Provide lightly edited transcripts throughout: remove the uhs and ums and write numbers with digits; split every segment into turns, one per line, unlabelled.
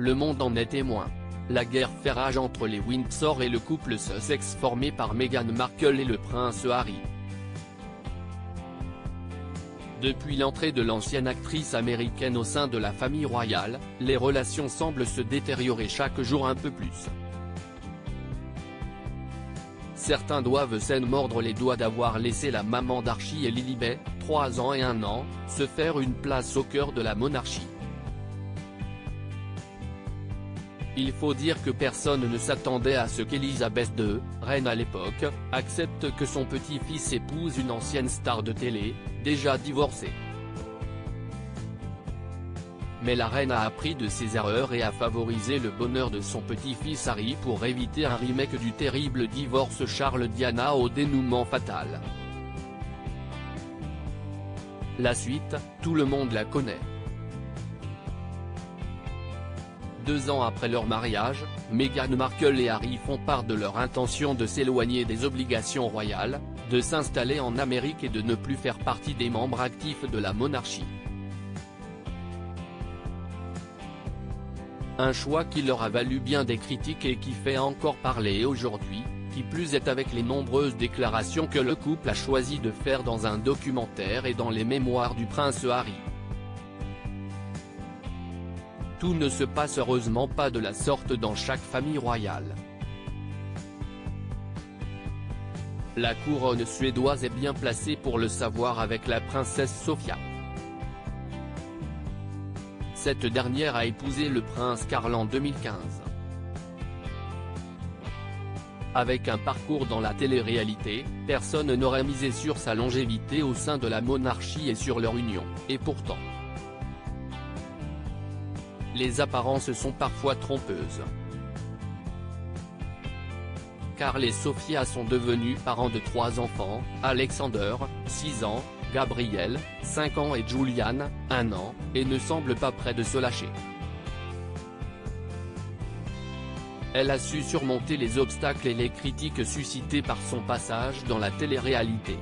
le monde en est témoin. La guerre fait rage entre les Windsor et le couple Sussex formé par Meghan Markle et le prince Harry. Depuis l'entrée de l'ancienne actrice américaine au sein de la famille royale, les relations semblent se détériorer chaque jour un peu plus. Certains doivent s'en mordre les doigts d'avoir laissé la maman d'Archie et Lilibet, 3 ans et 1 an, se faire une place au cœur de la monarchie. Il faut dire que personne ne s'attendait à ce qu'Elisabeth II, reine à l'époque, accepte que son petit-fils épouse une ancienne star de télé, déjà divorcée. Mais la reine a appris de ses erreurs et a favorisé le bonheur de son petit-fils Harry pour éviter un remake du terrible divorce Charles-Diana au dénouement fatal. La suite, tout le monde la connaît. 2 ans après leur mariage, Meghan Markle et Harry font part de leur intention de s'éloigner des obligations royales, de s'installer en Amérique et de ne plus faire partie des membres actifs de la monarchie. Un choix qui leur a valu bien des critiques et qui fait encore parler aujourd'hui, qui plus est avec les nombreuses déclarations que le couple a choisi de faire dans un documentaire et dans les mémoires du prince Harry. Tout ne se passe heureusement pas de la sorte dans chaque famille royale. La couronne suédoise est bien placée pour le savoir avec la princesse Sofia. Cette dernière a épousé le prince Carl en 2015. Avec un parcours dans la télé-réalité, personne n'aurait misé sur sa longévité au sein de la monarchie et sur leur union, et pourtant. Les apparences sont parfois trompeuses. Carl et Sofia sont devenus parents de 3 enfants, Alexander, 6 ans, Gabriel, 5 ans et Julian, 1 an, et ne semblent pas près de se lâcher. Elle a su surmonter les obstacles et les critiques suscités par son passage dans la télé-réalité.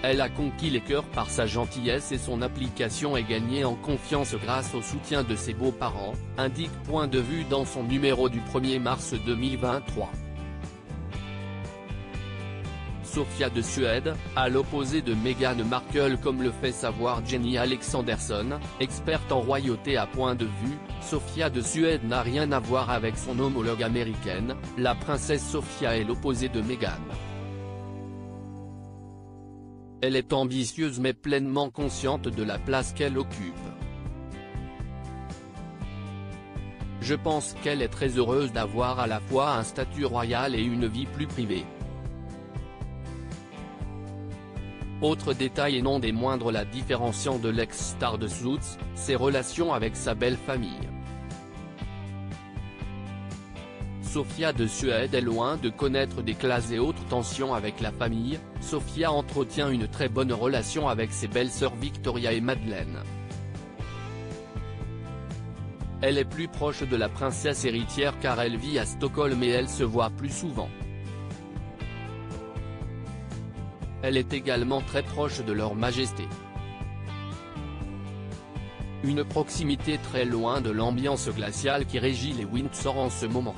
Elle a conquis les cœurs par sa gentillesse et son application et gagné en confiance grâce au soutien de ses beaux-parents, indique Point de vue dans son numéro du 1er mars 2023. Sofia de Suède, à l'opposé de Meghan Markle comme le fait savoir Jenny Alexanderson, experte en royauté à Point de vue, Sofia de Suède n'a rien à voir avec son homologue américaine, la princesse Sofia est l'opposé de Meghan. Elle est ambitieuse mais pleinement consciente de la place qu'elle occupe. Je pense qu'elle est très heureuse d'avoir à la fois un statut royal et une vie plus privée. Autre détail et non des moindres la différenciant de l'ex-star de Suits, ses relations avec sa belle famille. Sofia de Suède est loin de connaître d'éclats et autres tensions avec la famille. Sofia entretient une très bonne relation avec ses belles-sœurs Victoria et Madeleine. Elle est plus proche de la princesse héritière car elle vit à Stockholm et elle se voit plus souvent. Elle est également très proche de leur majesté. Une proximité très loin de l'ambiance glaciale qui régit les Windsor en ce moment.